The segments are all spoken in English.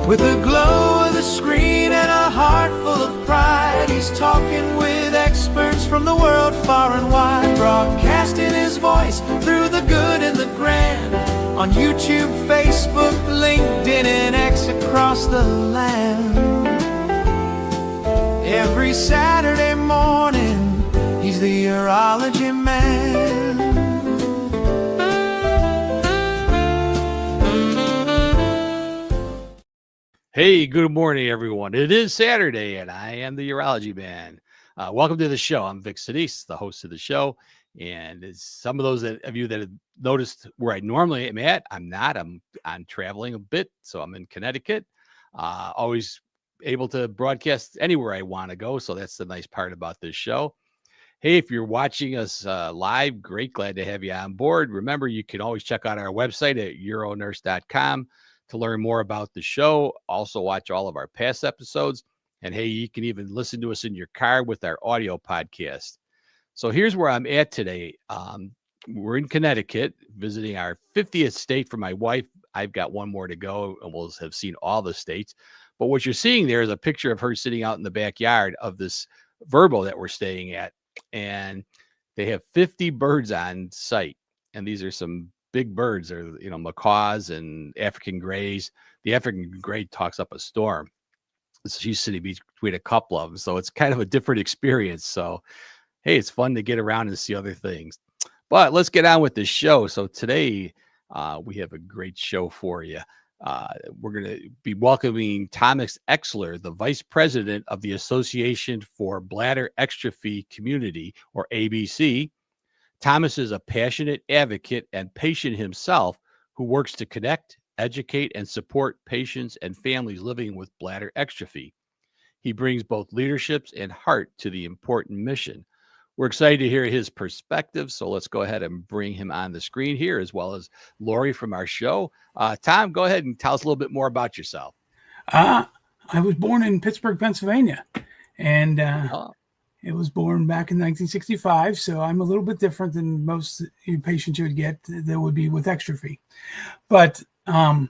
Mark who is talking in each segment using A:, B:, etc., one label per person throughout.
A: With a glow of the screen and a heart full of pride, he's talking with experts from the world far and wide, broadcasting his voice through the good and the grand, on YouTube, Facebook, LinkedIn, and X across the land. Every Saturday morning, he's the urology man.
B: Hey, good morning, everyone. It is Saturday, and I am the urology man. Welcome to the show. I'm Vic Senese, the host of the show. And as some of those of you that have noticed where I normally am at, I'm not. I'm traveling a bit, so I'm in Connecticut. Always able to broadcast anywhere I want to go, so that's the nice part about this show. Hey, if you're watching us live, great. Glad to have you on board. Remember, you can always check out our website at uronurse.com to learn more about the show. Also watch all of our past episodes. And hey, you can even listen to us in your car with our audio podcast. So here's where I'm at today. We're in Connecticut visiting our 50th state for my wife. I've got one more to go and we'll have seen all the states. But what you're seeing there is a picture of her sitting out in the backyard of this Verbo that we're staying at. And they have 50 birds on site. And these are some big birds, are, macaws and African grays. The African gray talks up a storm. So she's sitting between a couple of them. So it's kind of a different experience. So, hey, it's fun to get around and see other things. But let's get on with the show. So today we have a great show for you. We're going to be welcoming Thomas Exler, the Vice President of the Association for Bladder Exstrophy Community, or ABC. Thomas is a passionate advocate and patient himself who works to connect, educate, and support patients and families living with bladder exstrophy. He brings both leadership and heart to the important mission. We're excited to hear his perspective, so let's go ahead and bring him on the screen here, as well as Lori from our show. Tom, go ahead and tell us a little bit more about yourself.
C: I was born in Pittsburgh, Pennsylvania, and it was born back in 1965, so I'm a little bit different than most patients you would get that would be with exstrophy. But what I'm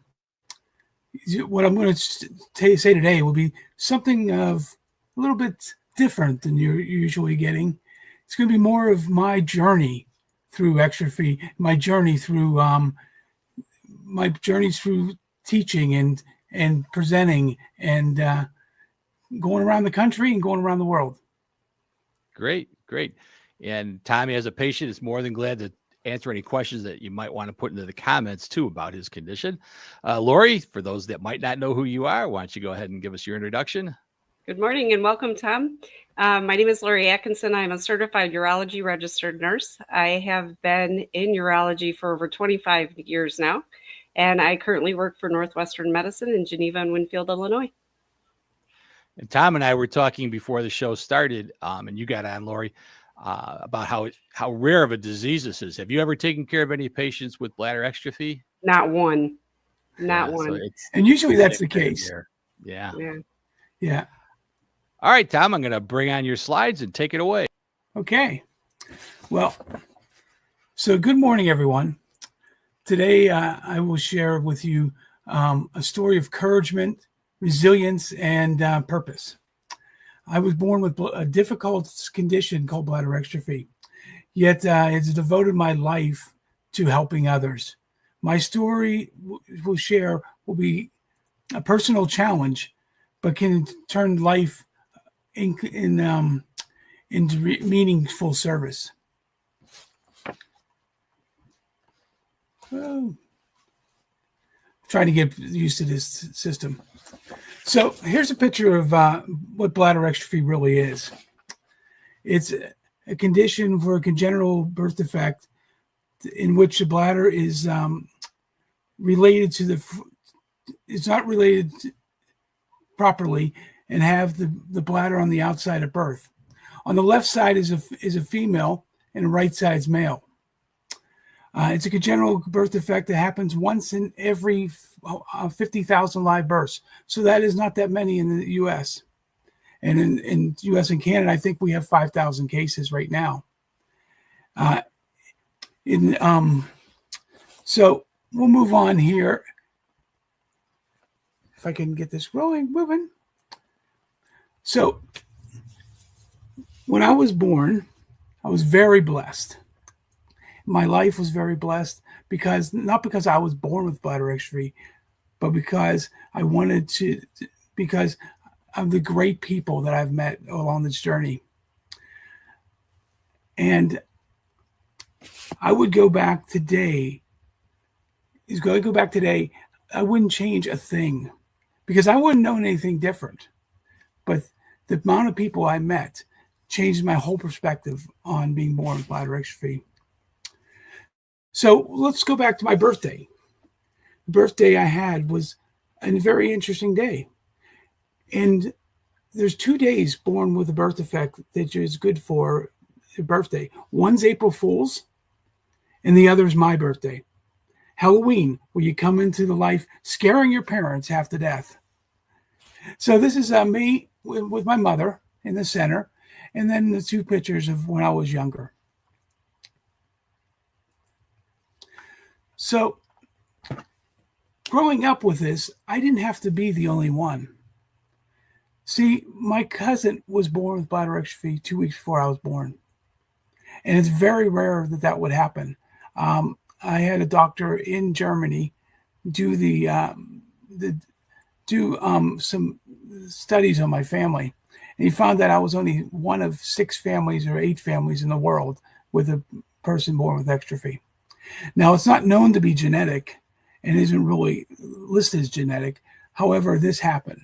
C: going to say today will be something of a little bit different than you're usually getting. It's going to be more of my journey through exstrophy, my journey through teaching and presenting and going around the country and going around the world.
B: Great. And Tommy, as a patient, is more than glad to answer any questions that you might want to put into the comments too about his condition. Lori, for those that might not know who you are, why don't you go ahead and give us your introduction?
D: Good morning and welcome, Tom. My name is Lori Atkinson. I'm a certified urology registered nurse. I have been in urology for over 25 years now, and I currently work for Northwestern Medicine in Geneva and Winfield, Illinois.
B: And Tom and I were talking before the show started, and you got on, Lori, about how rare of a disease this is. Have you ever taken care of any patients with bladder exstrophy?
D: Not one. Not one.
C: So and usually that's the case.
B: Yeah.
C: All
B: right, Tom, I'm going to bring on your slides and take it away.
C: Okay. Well, so good morning, everyone. Today, I will share with you a story of encouragement, resilience, and purpose. I was born with a difficult condition called bladder exstrophy, yet it's devoted my life to helping others. My story will be a personal challenge, but can turn life into meaningful service. Oh. Trying to get used to this system. So here's a picture of what bladder exstrophy really is. It's a condition for a congenital birth defect in which the bladder is related to it's not related properly and have the bladder on the outside of birth. On the left side is a female and the right side is male. It's a congenital birth defect that happens once in every 50,000 live births. So that is not that many in the U.S. And in U.S. and Canada, I think we have 5,000 cases right now. So we'll move on here. if I can get this moving. So when I was born, I was very blessed. My life was very blessed not because I was born with bladder exstrophy, but because because of the great people that I've met along this journey. And I would go back today. I wouldn't change a thing because I wouldn't know anything different. But the amount of people I met changed my whole perspective on being born with bladder exstrophy. So let's go back to my birthday. The birthday I had was a very interesting day. And there's 2 days born with a birth defect that is good for a birthday. One's April Fool's, and the other is my birthday. Halloween, where you come into the life scaring your parents half to death. So this is me with my mother in the center, and then the 2 pictures of when I was younger. So growing up with this, I didn't have to be the only one. See, my cousin was born with bladder exstrophy 2 weeks before I was born. And it's very rare that would happen. I had a doctor in Germany do some studies on my family. And he found that I was only one of 6 families or 8 families in the world with a person born with exstrophy. Now, it's not known to be genetic and isn't really listed as genetic. However, this happened.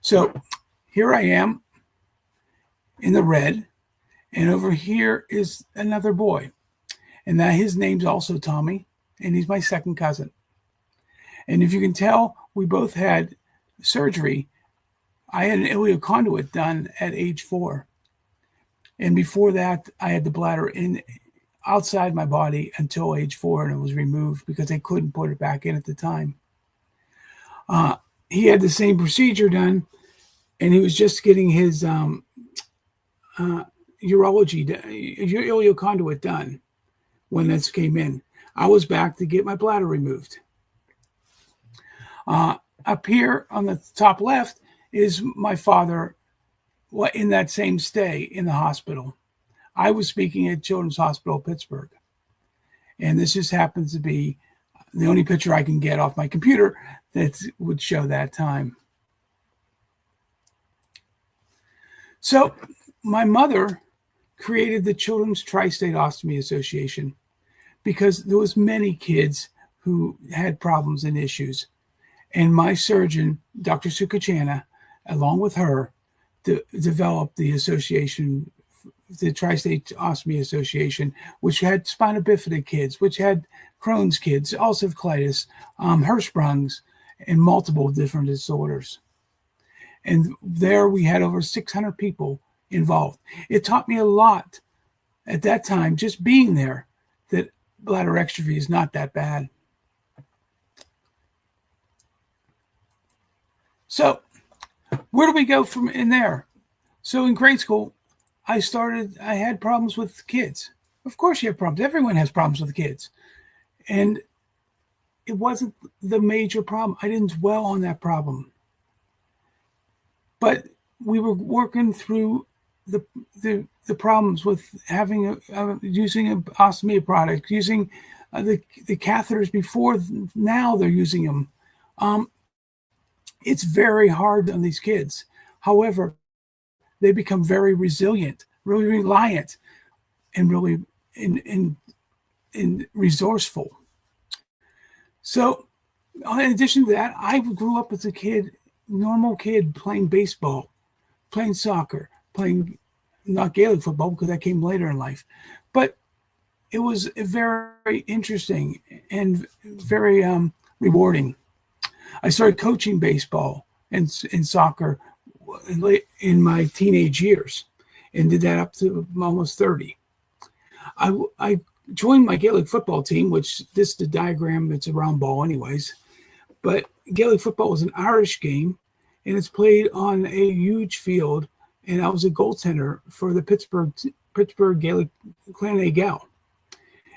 C: So here I am in the red, and over here is another boy. And that his name's also Tommy, and he's my second cousin. And if you can tell, we both had surgery. I had an ileal conduit done at age 4. And before that, I had the bladder outside my body until age 4, and it was removed because they couldn't put it back in at the time. He had the same procedure done, and he was just getting his ileal conduit done when this came in. I was back to get my bladder removed. Up here on the top left is my father in that same stay in the hospital. I was speaking at Children's Hospital, Pittsburgh. And this just happens to be the only picture I can get off my computer that would show that time. So my mother created the Children's Tri-State Ostomy Association because there was many kids who had problems and issues. And my surgeon, Dr. Sukachana, along with her, developed the association, the Tri-State Ostomy Association, which had spina bifida kids, which had Crohn's kids, ulcerative colitis, Hirschsprung's, and multiple different disorders. And there we had over 600 people involved. It taught me a lot at that time, just being there, that bladder exstrophy is not that bad. So where do we go from in there? So in grade school, I had problems with kids. Of course you have problems. Everyone has problems with kids. And it wasn't the major problem. I didn't dwell on that problem. But we were working through the problems with using an ostomy product, using the catheters before. Now they're using them. It's very hard on these kids. However, they become very resilient, really reliant, and really in resourceful. So in addition to that, I grew up as a kid, normal kid, playing baseball, playing soccer, playing not Gaelic football because that came later in life. But it was very interesting and very rewarding. I started coaching baseball and soccer in my teenage years and did that up to almost 30. I joined my Gaelic football team, which this is the diagram, it's a round ball anyways. But Gaelic football was an Irish game, and it's played on a huge field, and I was a goaltender for the Pittsburgh Gaelic Clan A Gal.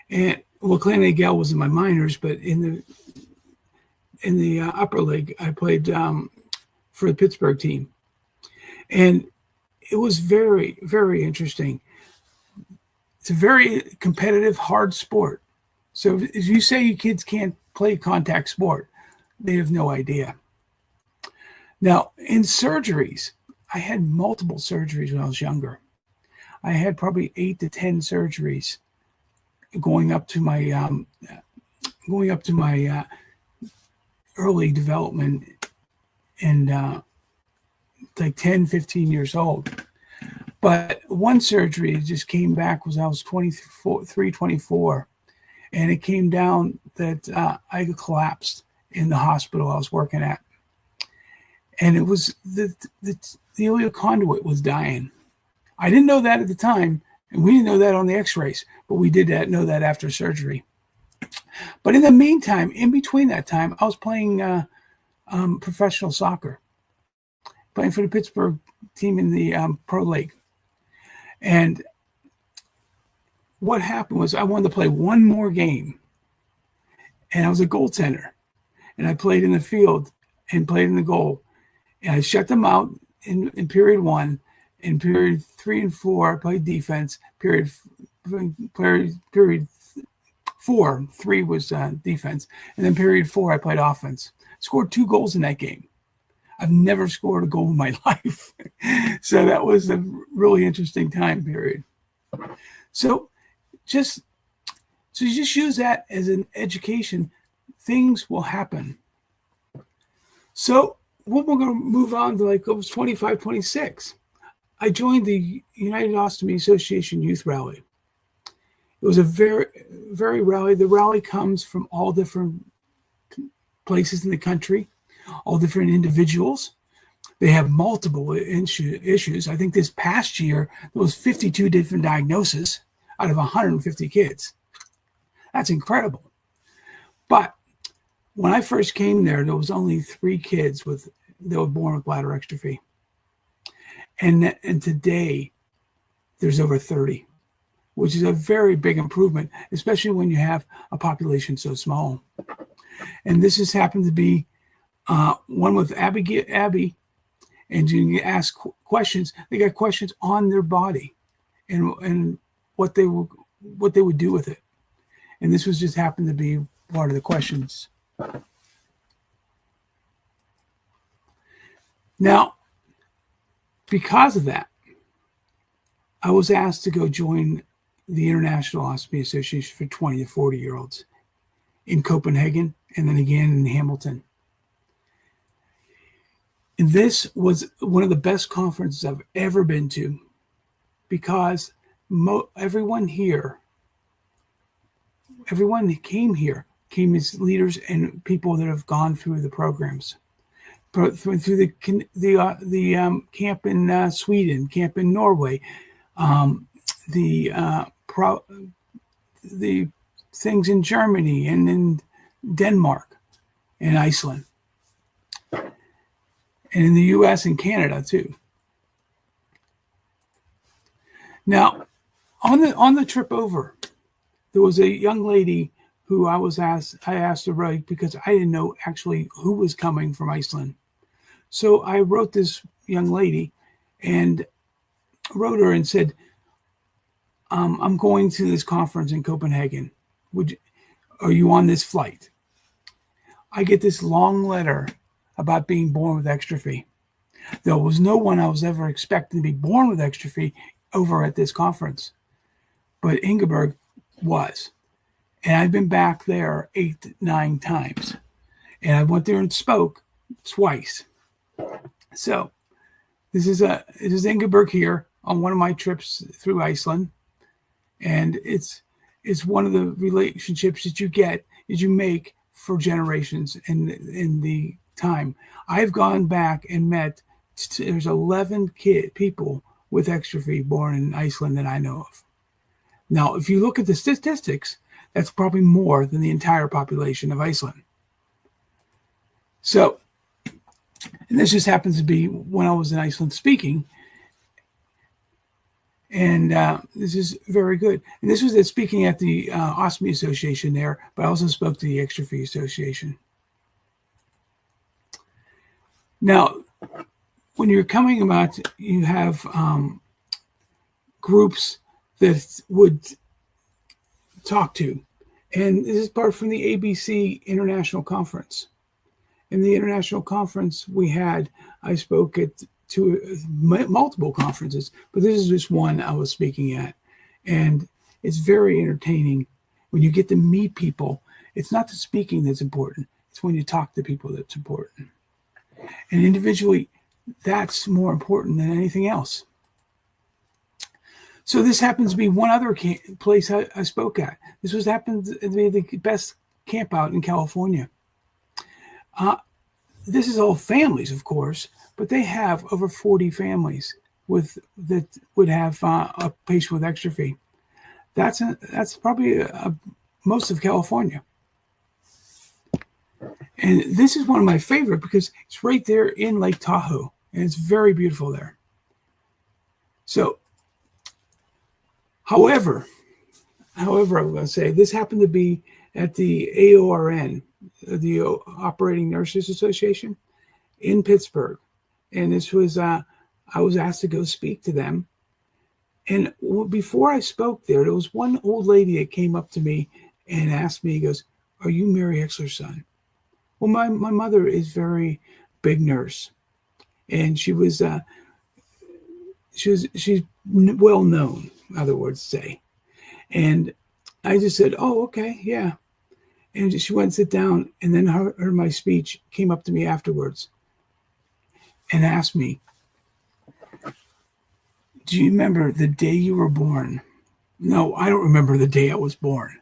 C: And well, Clan A Gal was in my minors, but in in the upper league. I played for the Pittsburgh team, and it was very, very interesting. It's a very competitive, hard sport. So if you say you kids can't play contact sport, they have no idea. Now, in surgeries, I had multiple surgeries when I was younger. I had probably 8 to 10 surgeries going up to my early development, and like 10, 15 years old. But one surgery just came back was I was 23, 24. And it came down that I collapsed in the hospital I was working at. And it was the ileal conduit was dying. I didn't know that at the time, and we didn't know that on the x-rays, but we did know that after surgery. But in the meantime, in between that time, I was playing professional soccer, playing for the Pittsburgh team in the pro league. And what happened was I wanted to play one more game, and I was a goaltender, and I played in the field and played in the goal, and I shut them out in period 1. In period 3 and 4, I played defense. Period 4, 3 was defense, and then period 4, I played offense. Scored 2 goals in that game. I've never scored a goal in my life, so that was a really interesting time period. So you just use that as an education. Things will happen. So what we're going to move on to, like, it was 25, 26. I joined the United Ostomy Association Youth Rally. It was a very, very rally. The rally comes from all different places in the country, all different individuals. They have multiple issues. I think this past year, there was 52 different diagnoses out of 150 kids. That's incredible. But when I first came there was only 3 kids that were born with bladder exstrophy. And today, there's over 30, which is a very big improvement, especially when you have a population so small. And this has happened to be one with Abby, and you can ask questions. They got questions on their body and what they would do with it. And this was just happened to be part of the questions. Now, because of that, I was asked to go join the International Ostomy Association for 20 to 40-year-olds in Copenhagen and then again in Hamilton. And this was one of the best conferences I've ever been to, because everyone that came here came as leaders and people that have gone through the programs. Through the camp in Sweden, camp in Norway, the things in Germany and in Denmark and Iceland, and in the U.S. and Canada too. Now, on the trip over, there was a young lady who I asked to write, because I didn't know actually who was coming from Iceland. So I wrote this young lady and wrote her and said, I'm going to this conference in Copenhagen. Are you on this flight? I get this long letter about being born with exstrophy. There was no one I was ever expecting to be born with exstrophy over at this conference, but Ingeborg was. And I've been back there 8, 9 times. And I went there and spoke twice. So this is Ingeborg here on one of my trips through Iceland. And it's one of the relationships that you make for generations in the time. I've gone back and met, there's 11 people with exstrophy born in Iceland that I know of. Now, if you look at the statistics, that's probably more than the entire population of Iceland. So, and this just happens to be when I was in Iceland speaking. And this is very good. And this was speaking at the Ostomy Association there, but I also spoke to the Exstrophy Association. Now, when you're coming about, you have groups that would talk to. And this is part from the ABC International Conference. In the international conference I spoke at multiple conferences, but this is just one I was speaking at. And it's very entertaining when you get to meet people. It's not the speaking that's important. It's when you talk to people that's important. And individually, that's more important than anything else. So this happens to be one other place I spoke at. This happens to be the best camp out in California. This is all families, of course, but they have over 40 families that would have a patient with exstrophy. That's probably most of California. And this is one of my favorite because it's right there in Lake Tahoe, and it's very beautiful there. So, however, I'm going to say this happened to be at the AORN, the Operating Nurses Association in Pittsburgh. And this was, I was asked to go speak to them. And before I spoke there was one old lady that came up to me and asked me, he goes, "Are you Mary Exler's son?" Well, my mother is very big nurse, and she's well known, in other words, say. And I just said, "Oh, okay, yeah." And she went and sit down, and then heard my speech, came up to me afterwards and asked me, "Do you remember the day you were born?" No, I don't remember the day I was born.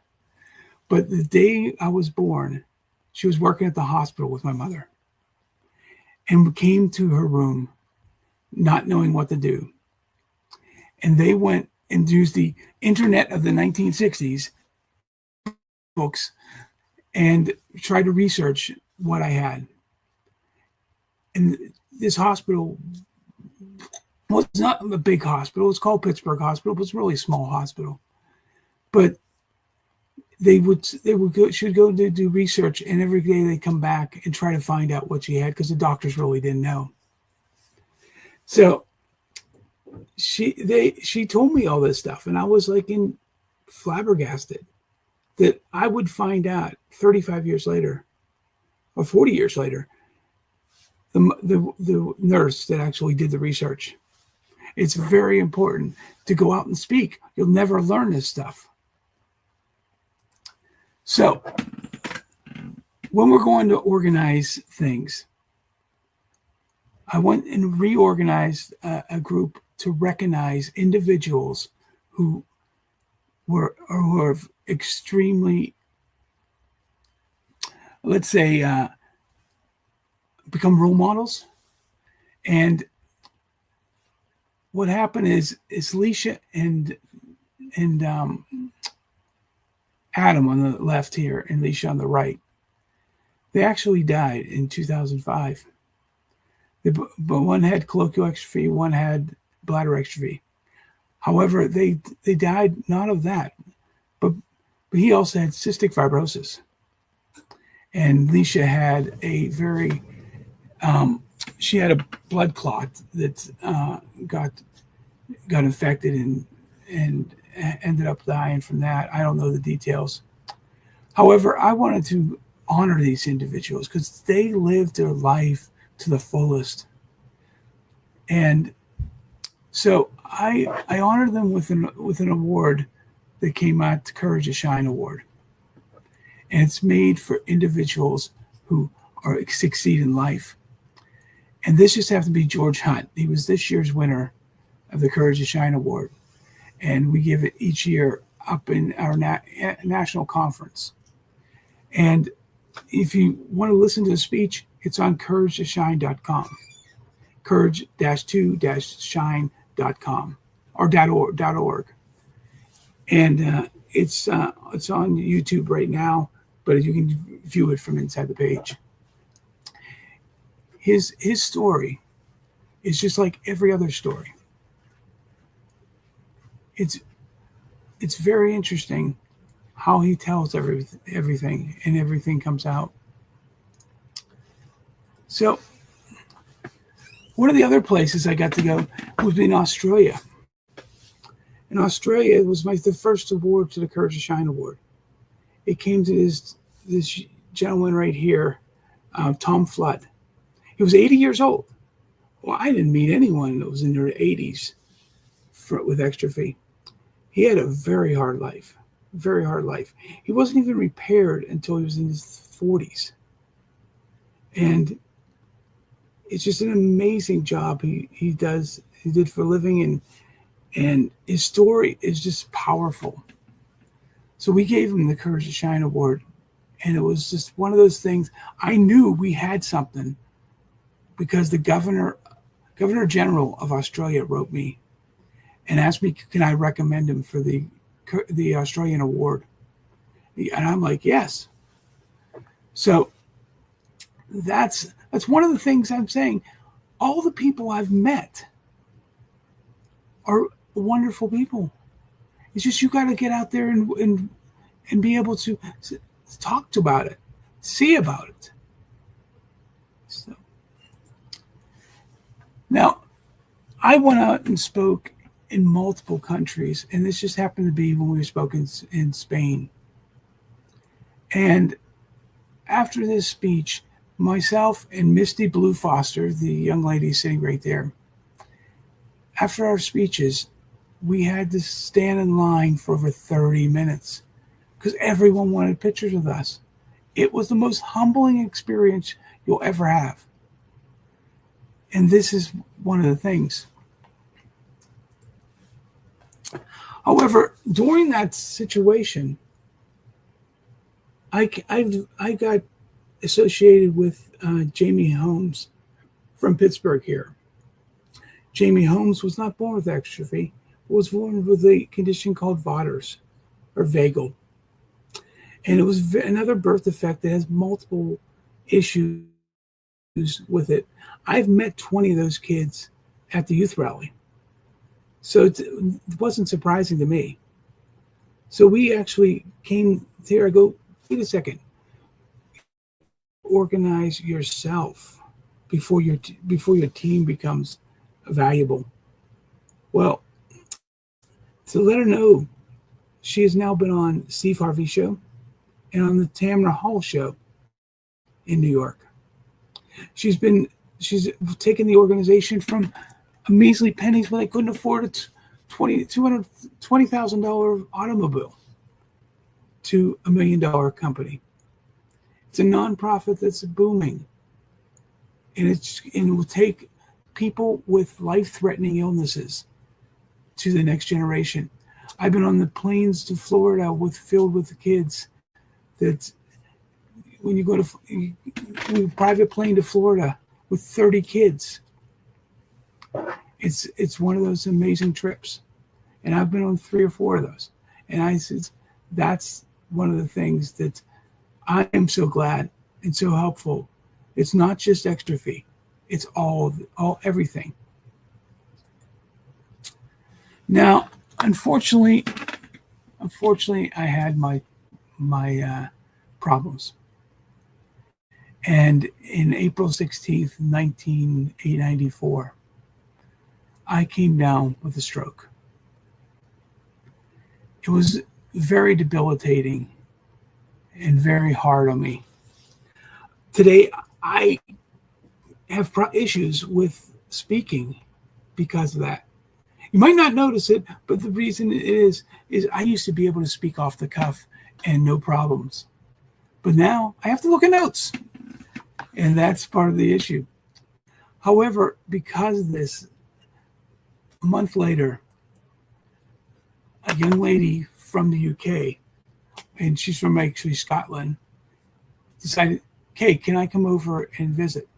C: But the day I was born, she was working at the hospital with my mother and came to her room not knowing what to do. And they went and used the internet of the 1960s books and tried to research what I had. And this hospital was not a big hospital. It's called Pittsburgh Hospital, but it's a really small hospital. But she'd go to do research, and every day they'd come back and try to find out what she had because the doctors really didn't know. So she told me all this stuff, and I was like flabbergasted that I would find out 35 years later or 40 years later, the nurse that actually did the research. It's very important to go out and speak. You'll never learn this stuff. So when we're going to organize things, I went and reorganized a group to recognize individuals who were extremely, let's say, become role models. And what happened is Leisha and Adam on the left here and Leisha on the right, they actually died in 2005. But one had colloquial exstrophy, one had bladder exstrophy. However, they died not of that, but he also had cystic fibrosis. And Leisha had a very, she had a blood clot that got infected and ended up dying from that. I don't know the details. However, I wanted to honor these individuals because they lived their life to the fullest. And so I honored them with an award that came out, the Courage to Shine Award. And it's made for individuals who succeed in life. And this just happened to be George Hunt. He was this year's winner of the Courage to Shine Award. And we give it each year up in our national conference. And if you want to listen to the speech, it's on courage2shine.com, courage-to-shine.com or .org. And it's on YouTube right now, but you can view it from inside the page. His story is just like every other story. It's very interesting how he tells everything and everything comes out. So One of the other places I got to go was in Australia. In Australia, it was the first award to the Courage to Shine Award. It came to this gentleman right here, Tom Flood. He was 80 years old. Well, I didn't meet anyone that was in their 80s with exstrophy. He had a very hard life, very hard life. He wasn't even repaired until he was in his 40s. And it's just an amazing job he did for a living, and his story is just powerful. So we gave him the Courage to Shine Award, and it was just one of those things. I knew we had something because the Governor General of Australia wrote me and asked me, can I recommend him for the Australian award? And I'm like, yes. So that's one of the things I'm saying. All the people I've met are wonderful people. It's just you got to get out there and be able to talk about it, see about it. So now, I went out and spoke in multiple countries, and this just happened to be when we spoke in Spain. And after this speech, myself and Misty Blue Foster, the young lady sitting right there, after our speeches, we had to stand in line for over 30 minutes because everyone wanted pictures with us. It was the most humbling experience you'll ever have. And this is one of the things. However, during that situation, I got associated with Jamie Holmes from Pittsburgh here. Jamie Holmes was not born with exstrophy, but was born with a condition called Vater's or vagal. And it was another birth defect that has multiple issues with it. I've met 20 of those kids at the youth rally. So it wasn't surprising to me. So we actually came here. I go, wait a second. Organize yourself before your team becomes valuable. Well, to let her know, she has now been on Steve Harvey's show and on the Tamara Hall show in New York. She's taken the organization from a measly pennies when they couldn't afford a $220,000 automobile to $1 million company. It's a nonprofit that's booming, and it will take people with life-threatening illnesses to the next generation. I've been on the planes to Florida filled with the kids. That when you go to private plane to Florida with 30 kids, it's one of those amazing trips, and I've been on 3 or 4 of those. And I said that's one of the things that I am so glad and so helpful. It's not just exstrophy; it's all everything. Now, unfortunately, I had my problems. And in April 16th, 1994, I came down with a stroke. It was very debilitating and very hard on me. Today, I have issues with speaking because of that. You might not notice it, but the reason is I used to be able to speak off the cuff and no problems. But now I have to look at notes, and that's part of the issue. However, because of this, a month later, a young lady from the UK, and she's from actually Scotland, decided, "Hey, can I come over and visit?"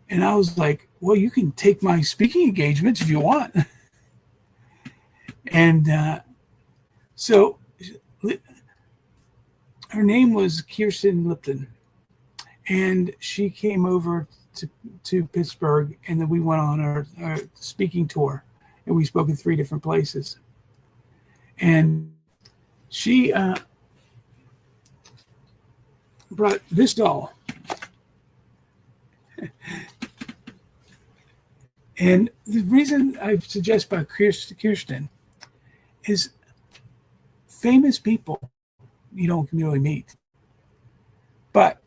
C: And I was like, "Well, you can take my speaking engagements if you want." And so her name was Kirsten Lipton, and she came over to Pittsburgh, and then we went on our speaking tour, and we spoke in 3 different places. And she brought this doll. And the reason I suggest about Kirsten is famous people you don't really meet. But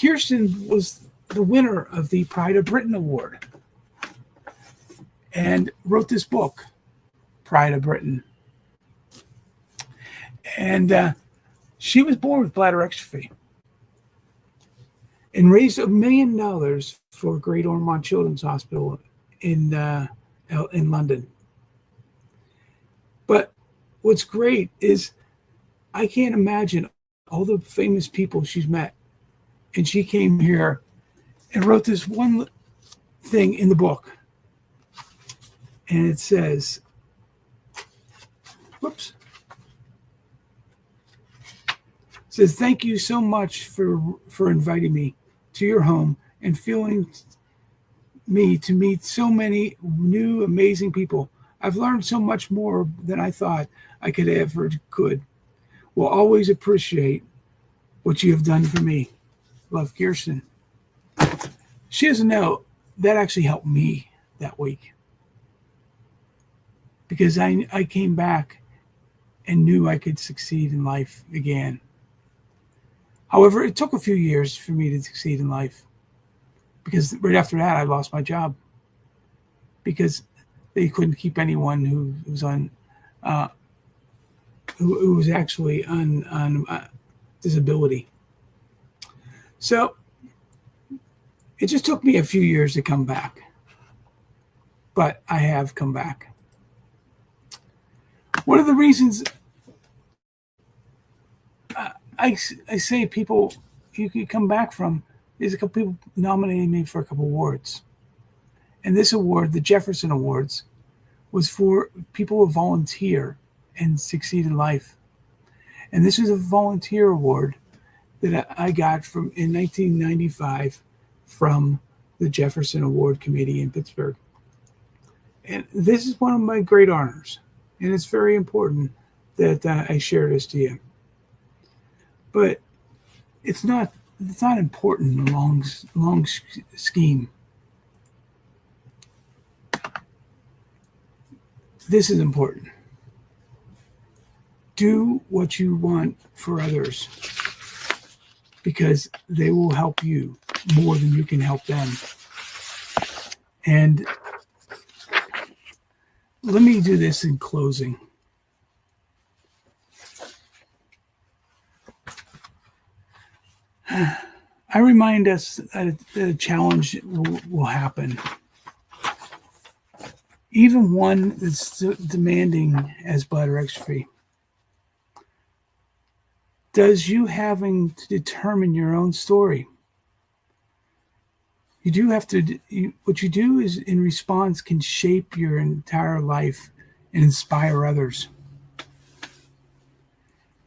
C: Kirsten was the winner of the Pride of Britain Award and wrote this book, Pride of Britain. And she was born with bladder exstrophy and raised $1 million for Great Ormond Children's Hospital in London. But what's great is I can't imagine all the famous people she's met. And she came here and wrote this one thing in the book. And it says, whoops. It says, thank you so much for inviting me to your home and feeling me to meet so many new, amazing people. I've learned so much more than I thought I could. Will always appreciate what you have done for me. Love, Kirsten. She doesn't know that actually helped me that week because I came back and knew I could succeed in life again. However, it took a few years for me to succeed in life because right after that, I lost my job because they couldn't keep anyone who was on who was actually on disability. So it just took me a few years to come back, but I have come back. One of the reasons I say people you can come back from is a couple people nominated me for a couple awards. And this award, the Jefferson Awards, was for people who volunteer and succeed in life. And this was a volunteer award that I got in 1995 from the Jefferson Award Committee in Pittsburgh. And this is one of my great honors. And it's very important that I share this to you. But it's not important in the long scheme. This is important. Do what you want for others because they will help you more than you can help them. And let me do this in closing. I remind us that a challenge will happen. Even one that's demanding as bladder exstrophy. Does you having to determine your own story? You do have to, what you do is in response can shape your entire life and inspire others.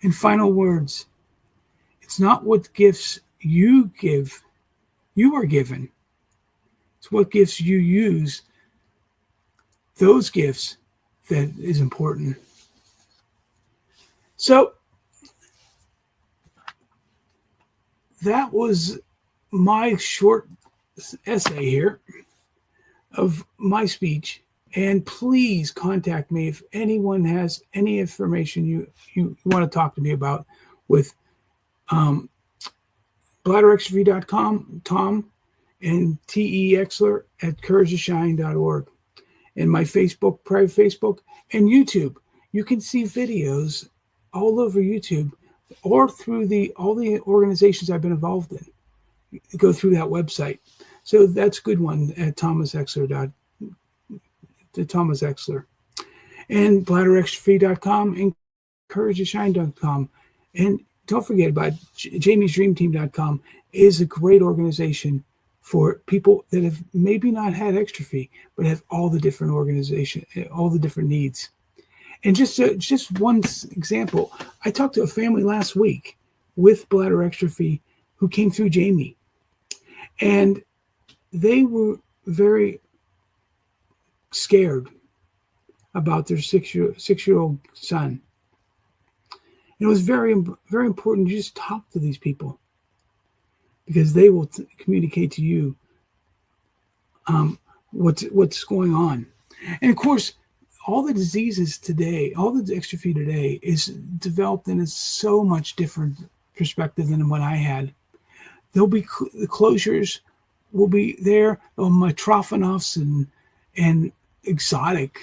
C: In final words, it's not what gifts you are given. It's what gifts you use, those gifts, that is important. So that was my short essay here of my speech. And please contact me if anyone has any information you want to talk to me about with bladderexstrophy.com, Tom, and T.E. Exler at couragetoshine.org. And my Facebook, private Facebook, and YouTube. You can see videos all over YouTube or through all the organizations I've been involved in. Go through that website. So that's a good one at Thomas Exler. And bladderexstrophy.com and couragetoshine.com. And don't forget about jamiesdreamteam.com is a great organization for people that have maybe not had exstrophy, but have all the different all the different needs. And just one example, I talked to a family last week with bladder exstrophy who came through Jamie. And they were very scared about their six-year-old son. And it was very, very important to just talk to these people because they will communicate to you what's going on. And of course, all the diseases today, all the exstrophy today is developed in a so much different perspective than what I had. There'll be the closures will be there on Mitrophanoffs and exotic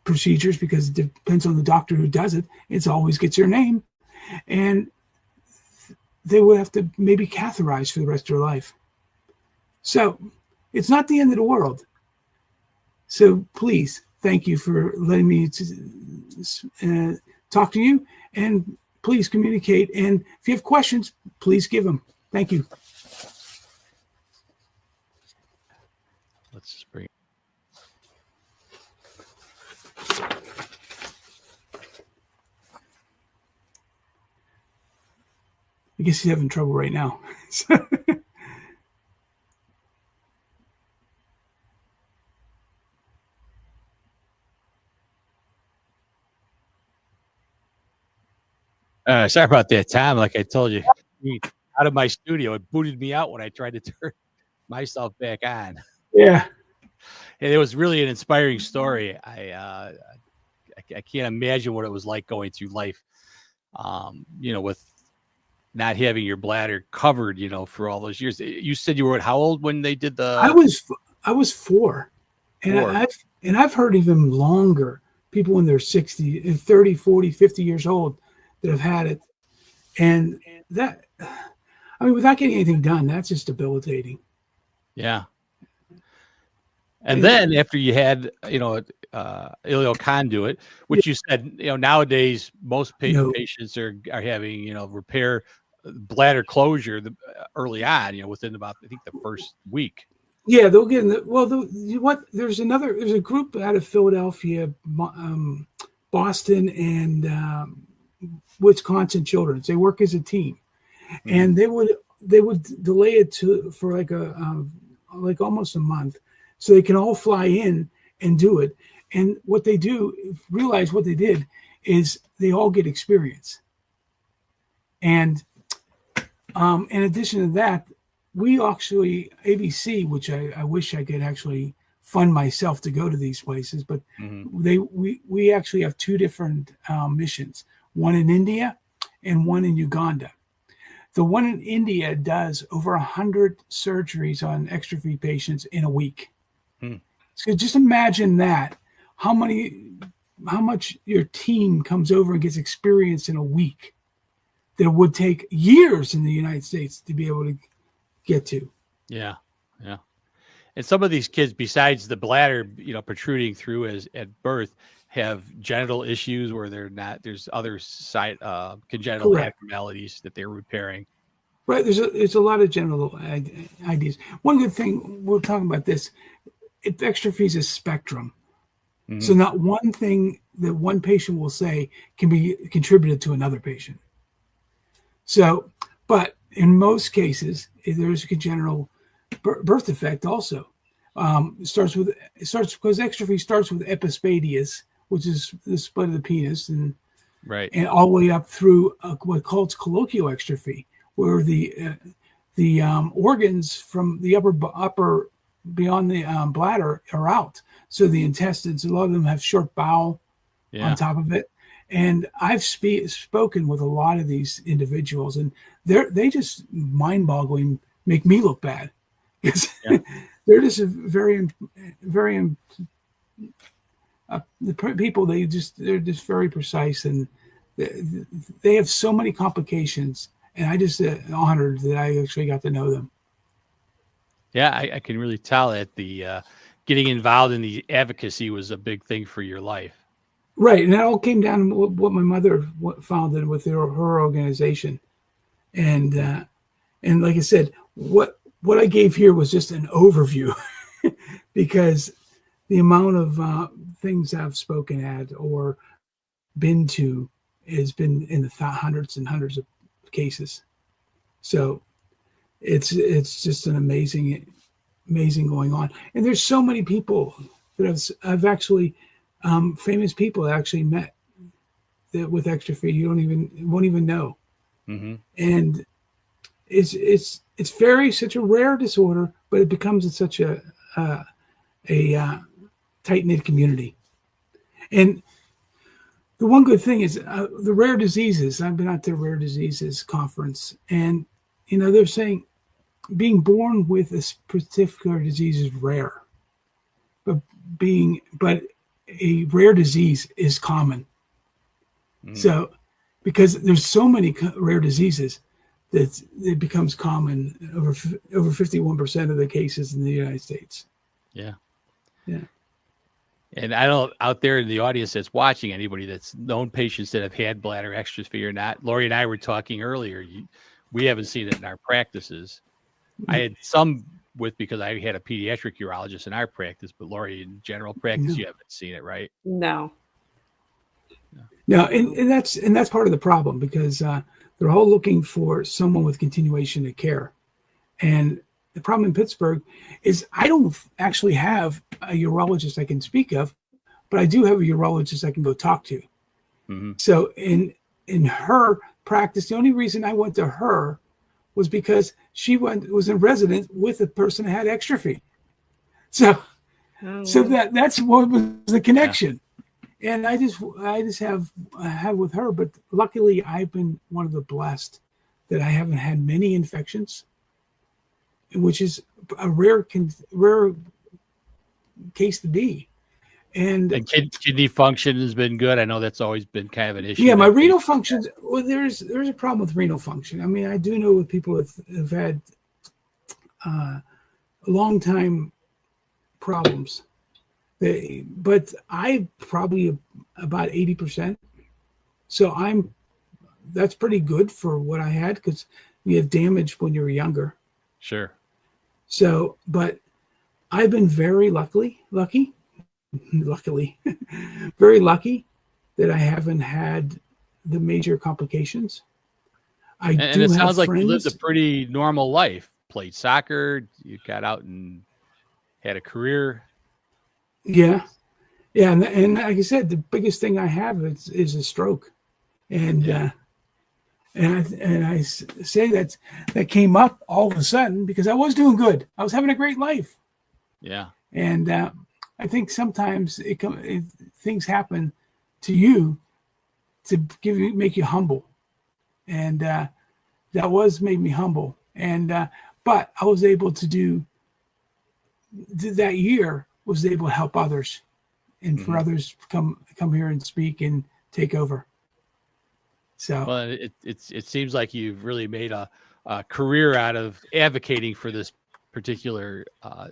C: procedures, because it depends on the doctor who does it. It always gets your name, and they would have to maybe catheterize for the rest of their life. So it's not the end of the world. So please, thank you for letting me talk to you, and please communicate. And if you have questions, please give them. Thank you.
B: Let's just bring.
C: I guess he's having trouble right now.
B: Sorry about that, Tom. Like I told you, out of my studio, it booted me out when I tried to turn myself back on.
C: Yeah.
B: And it was really an inspiring story. I can't imagine what it was like going through life, with not having your bladder covered, for all those years. You said you were at how old when they did the?
C: I was 4, and I've heard even longer people in their 60, 30, 40, 50 years old that have had it, and that, I mean, without getting anything done, that's just debilitating.
B: Yeah. And then after you had, ileal conduit, which you said, nowadays most patients are having, repair bladder closure early on, within about, I think, the first week.
C: Yeah, they'll get in there's a group out of Philadelphia, Boston, and Wisconsin Children's. They work as a team, and they would delay it for like almost a month, so they can all fly in and do it. And what they do, realize what they did is they all get experience. And in addition to that, we actually, ABC, which I wish I could actually fund myself to go to these places, but we actually have 2 different missions, one in India and one in Uganda. The one in India does over 100 surgeries on exstrophy patients in a week. So just imagine that, how much your team comes over and gets experience in a week that would take years in the United States to be able to get to.
B: Yeah. Yeah. And some of these kids, besides the bladder, protruding through at birth, have genital issues where there's other side congenital abnormalities that they're repairing.
C: Right. There's a lot of genital ideas. One good thing, we're talking about this, exstrophy is a spectrum. So not one thing that one patient will say can be contributed to another patient. So, but in most cases, there's a congenital birth defect also. It starts because exstrophy starts with epispadias, which is the split of the penis, and all the way up through what calls colloquial exstrophy, where the organs from the upper beyond the bladder are out. So the intestines, a lot of them have short bowel on top of it. And I've spoken with a lot of these individuals, and they just mind-boggling make me look bad, because they're just very, very the people. They're just very precise, and they have so many complications. And I just honored that I actually got to know them.
B: Yeah, I can really tell that the getting involved in the advocacy was a big thing for your life.
C: Right, and that all came down to what my mother founded with her organization, and like I said, what I gave here was just an overview, because the amount of things I've spoken at or been to has been in the hundreds and hundreds of cases. So it's just an amazing going on, and there's so many people that I've actually. Famous people I actually met that with exstrophy you won't even know, and it's such a rare disorder, but it becomes such a a tight-knit community. And the one good thing is the rare diseases. I've been at the rare diseases conference, and they're saying being born with a particular disease is rare, but a rare disease is common. So, because there's so many rare diseases, that it becomes common over 51% of the cases in the United States.
B: Yeah.
C: Yeah.
B: And I don't, out there in the audience that's watching, anybody that's known patients that have had bladder exstrophy or not. Lori and I were talking earlier. We haven't seen it in our practices. I had some because I had a pediatric urologist in our practice, but Lori, in general practice, you haven't seen it, right?
D: No.
C: No, and that's part of the problem, because they're all looking for someone with continuation of care. And the problem in Pittsburgh is I don't actually have a urologist I can speak of, but I do have a urologist I can go talk to.
B: Mm-hmm.
C: So in her practice, the only reason I went to her was because she was in residence with a person who had exstrophy. So that's what was the connection. Yeah. And I just have with her, but luckily I've been one of the blessed that I haven't had many infections, which is a rare case to be. And
B: kidney function has been good. I know that's always been kind of an issue.
C: Yeah, my renal functions. Well, there's a problem with renal function. I mean, I do know with people that have had long time problems. But I probably about 80%. So that's pretty good for what I had, because you have damage when you're younger.
B: Sure.
C: So, but I've been very lucky, very lucky that I haven't had the major complications.
B: And it sounds like you lived a pretty normal life. Played soccer, you got out and had a career.
C: Yeah. And like I said, the biggest thing I have is a stroke. And I say that came up all of a sudden because I was doing good. I was having a great life.
B: Yeah.
C: And I think sometimes things happen to you to make you humble. And that made me humble. And but I was able to do that year, was able to help others, and for others to come here and speak and take over. So,
B: well, it seems like you've really made a career out of advocating for this particular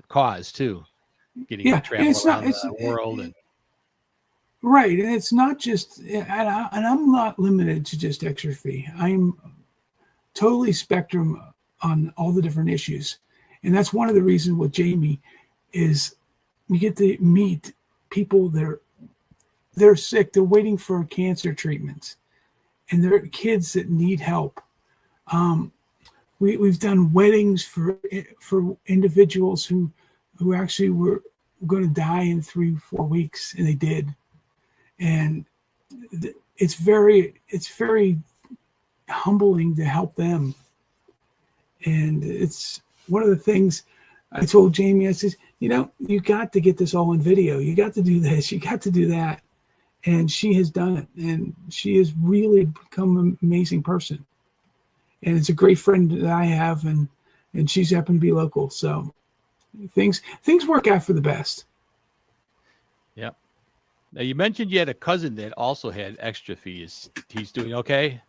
B: cause too, getting to travel around the world.
C: Right, and it's not just, and I'm not limited to just exstrophy. I'm totally spectrum on all the different issues, and that's one of the reasons with Jamie is you get to meet people they're sick, they're waiting for cancer treatments, and they're kids that need help. We've done weddings for individuals who actually were going to die in 3-4 weeks, and they did. And it's very humbling to help them. And it's one of the things I told Jamie. I said, you got to get this all on video. You got to do this. You got to do that. And she has done it. And she has really become an amazing person. And it's a great friend that I have. And she's happened to be local. So things work out for the best.
B: Yep. Now, you mentioned you had a cousin that also had exstrophy. He's doing okay?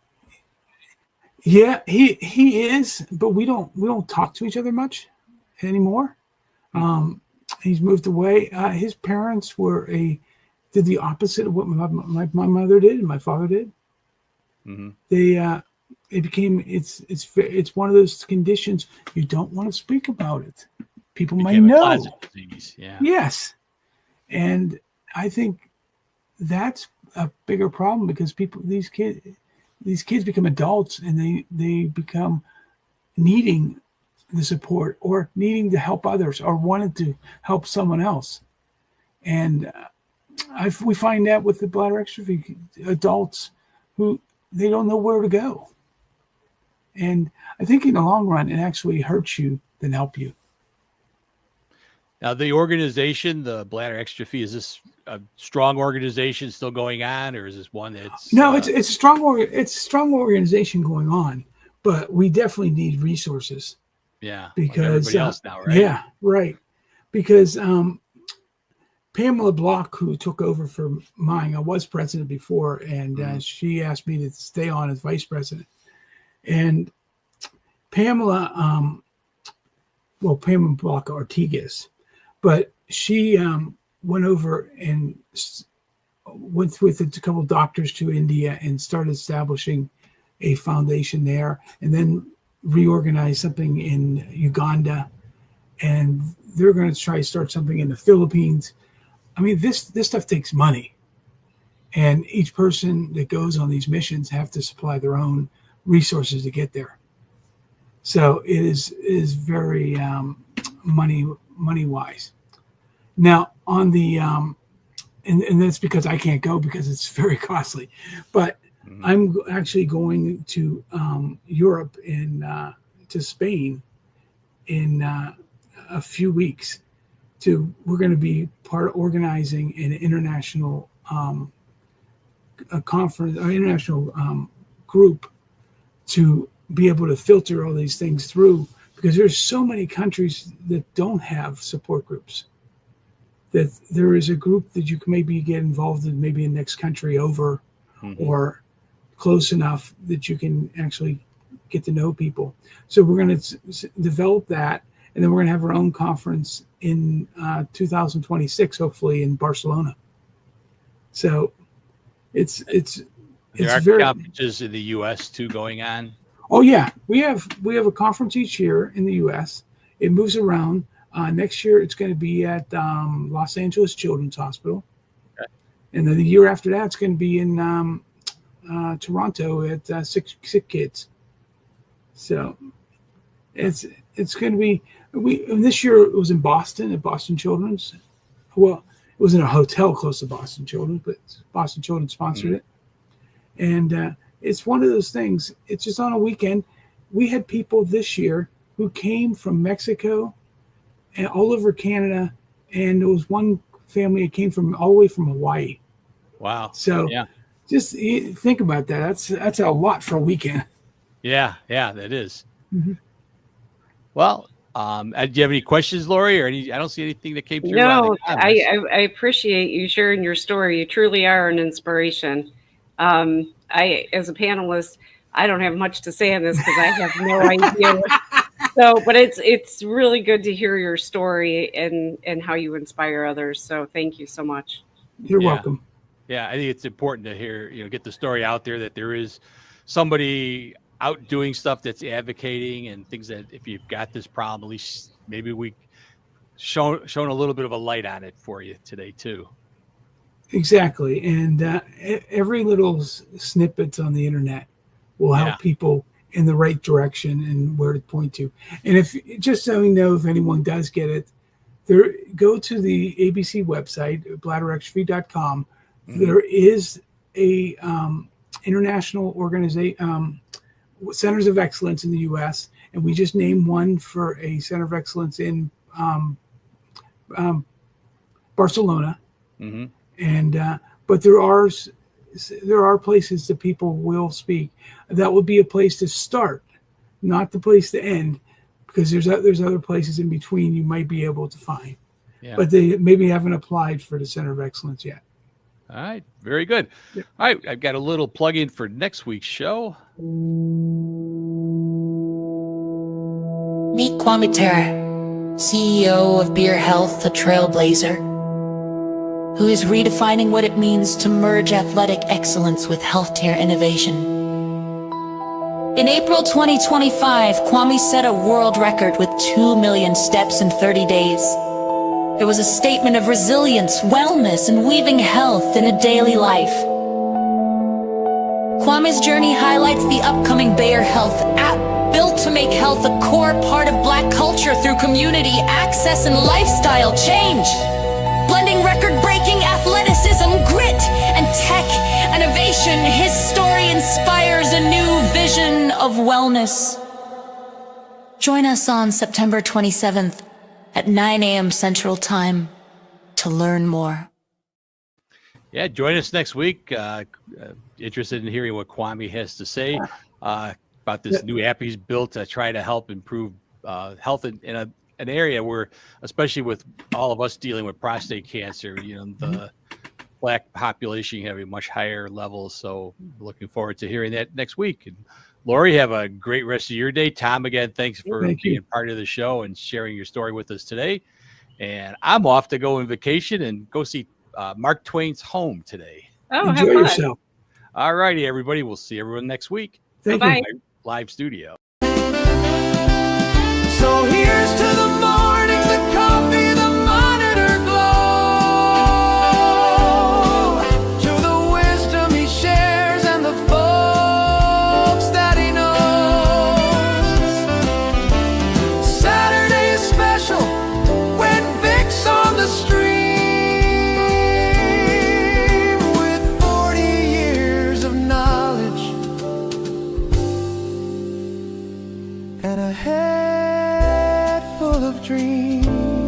C: Yeah, he is, but we don't talk to each other much anymore. He's moved away. His parents did the opposite of what my mother did and my father did. Mm-hmm. It's one of those conditions you don't want to speak about it. People might know.
B: Yeah.
C: Yes, and I think that's a bigger problem because these kids become adults and they become needing the support or needing to help others or wanting to help someone else. And we find that with the bladder exstrophy adults who they don't know where to go. And I think in the long run, it actually hurts you than help you.
B: Now, the organization, the Bladder Exstrophy, is this a strong organization still going on, or is this one that's
C: No, it's a strong organization going on, but we definitely need resources.
B: Yeah, like
C: Because
B: everybody else now, right?
C: Yeah, right. Because Pamela Block, who took over for mine, I was president before, and she asked me to stay on as vice president. And Pamela, Pamela Block Ortigas, but she went over and went with a couple of doctors to India and started establishing a foundation there, and then reorganized something in Uganda, and they're going to try to start something in the Philippines. I mean, this stuff takes money, and each person that goes on these missions have to supply their own resources to get there. So it is very money wise. Now on the and that's because I can't go because it's very costly, but I'm actually going to Europe to Spain in a few weeks. We're going to be organizing an international a conference, an international group to be able to filter all these things through, because there's so many countries that don't have support groups. That there is a group that you can maybe get involved in, maybe in the next country over, or close enough that you can actually get to know people. So we're going to develop that, and then we're going to have our own conference in 2026, hopefully in Barcelona. So it's
B: there are
C: very
B: conferences in the U.S. too going on.
C: Oh yeah, we have a conference each year in the U.S. It moves around. Next year it's going to be at Los Angeles Children's Hospital, and then the year after that it's going to be in Toronto at Sick Kids. So it's going to be this year it was in Boston at Boston Children's. Well, it was in a hotel close to Boston Children's, but Boston Children's sponsored it, and it's one of those things. It's just on a weekend. We had people this year who came from Mexico and all over Canada, and there was one family that came from all the way from Hawaii.
B: Wow!
C: So just think about that. That's a lot for a weekend.
B: Yeah, that is. Well, do you have any questions, Lori, or any? I don't see anything that came through.
D: No, I appreciate you sharing your story. You truly are an inspiration. As a panelist, I don't have much to say on this because I have no idea. But it's really good to hear your story and how you inspire others. So thank you so much.
C: You're welcome.
B: Yeah, I think it's important to hear, get the story out there that there is somebody out doing stuff that's advocating and things that if you've got this problem, at least maybe we shown a little bit of a light on it for you today too.
C: Exactly. And every little snippets on the internet will help people in the right direction and where to point to. And if just so you know, if anyone does get it, go to the ABC website, bladderexstrophy.com. There is a international organization, Centers of Excellence in the U.S., and we just named one for a Center of Excellence in Barcelona. And but there are places that people will speak. That would be a place to start, not the place to end, because there's other places in between you might be able to find. But they maybe haven't applied for the Center of Excellence yet.
B: All right, very good. All right, I've got a little plug-in for next week's show.
E: Meet Kwame Terra, CEO of Beer Health, a trailblazer, who is redefining what it means to merge athletic excellence with healthcare innovation. In April 2025, Kwame set a world record with 2 million steps in 30 days. It was a statement of resilience, wellness, and weaving health in a daily life. Kwame's journey highlights the upcoming Bayer Health app, built to make health a core part of Black culture through community access and lifestyle change. Blending record-breaking athleticism, grit, and tech innovation, his story inspires a new vision of wellness. Join us on September 27th at 9 a.m. Central Time to learn more.
B: Yeah, join us next week. Interested in hearing what Kwame has to say about this new app he's built to try to help improve health in an area where, especially with all of us dealing with prostate cancer, the Black population have a much higher level. So looking forward to hearing that next week. And Lori, have a great rest of your day. Tom, again, thanks for being part of the show and sharing your story with us today. And I'm off to go on vacation and go see Mark Twain's home today.
D: Oh,
C: Enjoy yourself.
B: All righty, everybody. We'll see everyone next week.
C: Thank
D: Bye-bye.
C: you.
B: Live studio.
A: So here's to the morning, the coffee, the monitor glow, to the wisdom he shares and the folks that he knows. Saturday is special when Vic's on the stream with 40 years of knowledge and a head full of dreams.